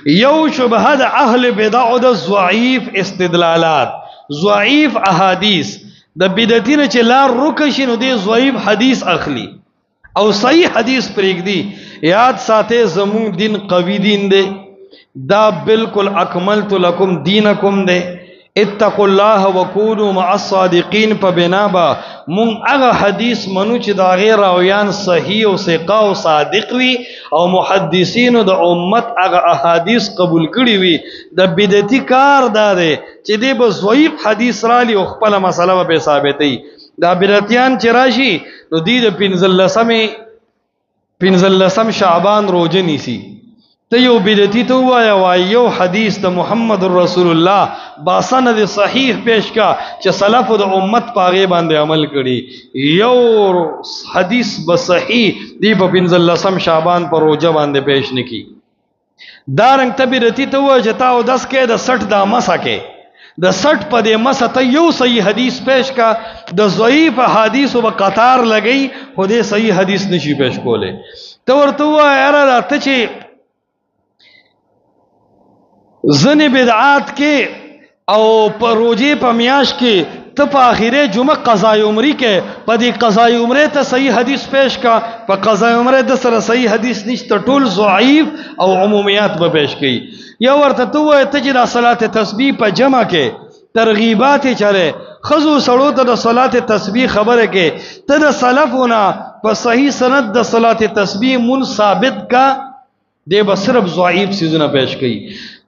یو شبهه د اهل بدع د ضعیف استدلالات، ضعیف احادیث د بدعتینه چې لار رکشي نو دی ضعیف حدیث اخلي او صحیح حدیث پرېږدي. یاد ساته زمون دین قوی دین دی، دا بالکل اکملت لکم دینکم دی. اتقوا الله وکونوا مع الصادقین په بنا با مون هغه حدیث منو چې دا غیر راویان صحیح او ثقه او صادق وي او محدثینو د امت هغه احادیث قبول کړي وي. د بدعتي کار دا دی چې دی به ضعیف حدیث را لي او خپل مسله به ثابتوي. دا بدعتیان چې راشي نو دی د 15 شعبان روزه نیسي، ته یو بدعتي ته وایا وای یو حدیث د محمد رسول الله باسند صحیح پیش کا چې سلف د امت پاغه باندې عمل کړي، یو حدیث به صحیح دی په 15 شعبان پر روزه باندې پیش نکي. دارنګ ته بدعتي ته وای چې تا او 10 کې د 60 د مسا کې د 60 په د مسا ته یو صحیح حدیث پیش کا، د ضعیف حدیث او قطار لګی خو دې صحیح حدیث نشي پیش کوله. ته ورته وای اره ته چې زنی بدعات کې او پر روزه په میاش کې ته په اخیره جمعه قضای عمری کې په دې قضای عمره ته صحیح حدیث پیش کا، په قضای عمره د سره صحیح حدیث نشته، ټول ضعیف او عمومیات به پیش کړي. یا ورته ته وای ته چې د صلات تسبیح په جمع کې ترغیبات چره خزو سړو ته د صلات تسبیح خبره کې ته د سلفونه په صحیح سند د صلات تسبیح من ثابت کا، دی به صرف ضعیف سیزونه پیش کړي.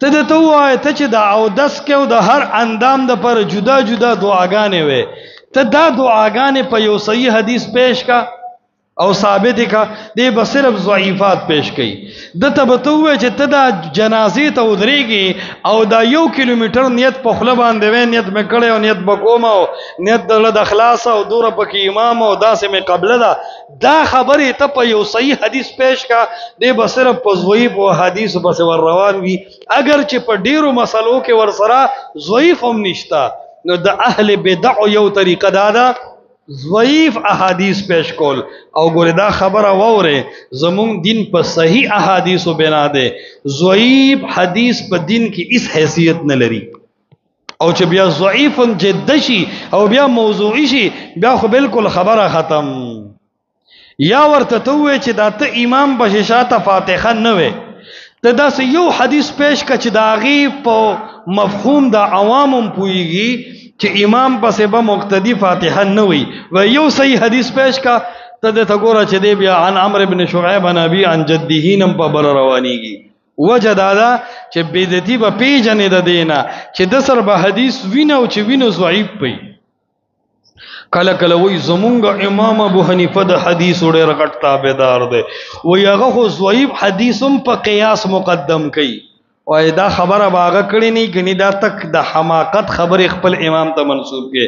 ته د تو وای ته چې دا او 10 کې او د هر اندام د پر جدا جدا دعاګانې وي، ته دا دعاګانې په یو صحیح حدیث پیش کا او ثابت کا، دی به صرف ضعیفات پیش کړي. د ته به تو وای چې ته دا جنازې ته ودرېږي او دا 1 کیلومتر نیت په خله باندې وې، نیت مې کړې او نیت بکوم او نیت د اخلاص او دوره پکې امام او داسې مې قبله ده، دا خبرې ته په یو صحیح حدیث پیش کا، دی به صرف په ضعیف او حدیث پس ور روان وي. اگر چې په ډیرو مسلو کې ور سره ضعیف هم نشتا، نو د اهل بدع یو طریقه دا ده ضعیف احادیث پیش کول. او ګوره دا خبره ووره زمون دین په صحیح احادیث بنا ده، ضعیف حدیث په دین کې هیڅ حیثیت نه لري. او چې بیا ضعیف جد شي او بیا موضوعي شي بیا خو بالکل خبره ختم. یا ورته ته وای چې دا ته امام بششاته فاتحه نه وي، ته داسې یو حدیث پیش کا چې دا غي په مفهوم د عوامم پويږي چې امام پسې به مقتدی فاتحه نه وي، و یو صحیح حدیث پیش کا ته د تګوره چې دی بیا عن عمرو بن شعیب عن ابي عن جده نم په بر روانيږي. وجه دا ده چې بدعتي به پیژنې د دینه چې د سر به حدیث وینو چې وینو ضعیف پي. کله کله وای زمونږ امام ابو حنیفه د حدیث ډېر غټ تابعدار دی، وای هغه خو ضعیف حدیثم په قیاس مقدم کوي. وای دا خبره باغه کړی نه غنی، دا تک د حماقت خبر خپل امام ته منسوب کې.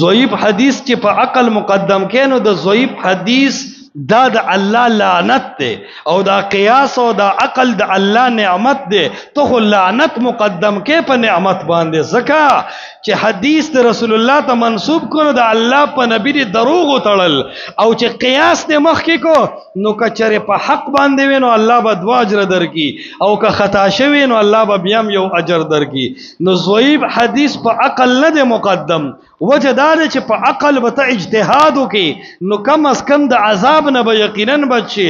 ضعیف حدیث چې په عقل مقدم کینو د ضعیف حدیث دا د الله لعنت ده او دا قیاس او دا عقل د الله نعمت ده. تو خو لعنت مقدم کې په نعمت باندې، زکا چې حدیث د رسول الله ته منسوب کړو د الله په نبی دی دروغ تړل، او چې قیاس د مخ کې کو نو کچره په حق باندې وینو الله به 2 اجر درکې، او که خطا شوی نو الله به بیا یو اجر درکې. نو ضعیف حدیث په عقل نه ده مقدم. وجه دا ده چې په عقل به ته اجتهاد وکې نو کم از کم د عذاب نه به یقینا بچي.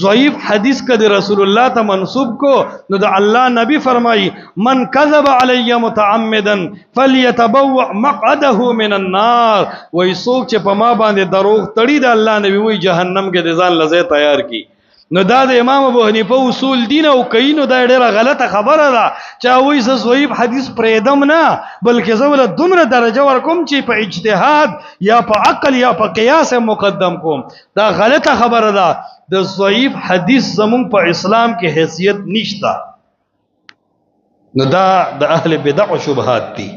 ضعیف حدیث کده رسول الله ته منسوب کو نو د الله نبی فرمایي من کذب علی متعمدا فلیتبوأ مقعده من النار. وای څوک چې په ما باندې دروغ تړي د الله نبی وای جهنم کې د ځان لزه تیار کی. نو دا د امام ابو حنیفه اصول دین او کینو دا ډیره غلطه خبره ده چې وای ز ضعیف حدیث پرېدم نه، بلکې زول دومره درجه ورکوم چې په اجتهاد یا په عقل یا په قیاس مقدم کوم. دا غلطه خبره ده. د ضعیف حدیث زمون په اسلام کې حیثیت نشته. نو دا د اهل بدع او شبهات دي.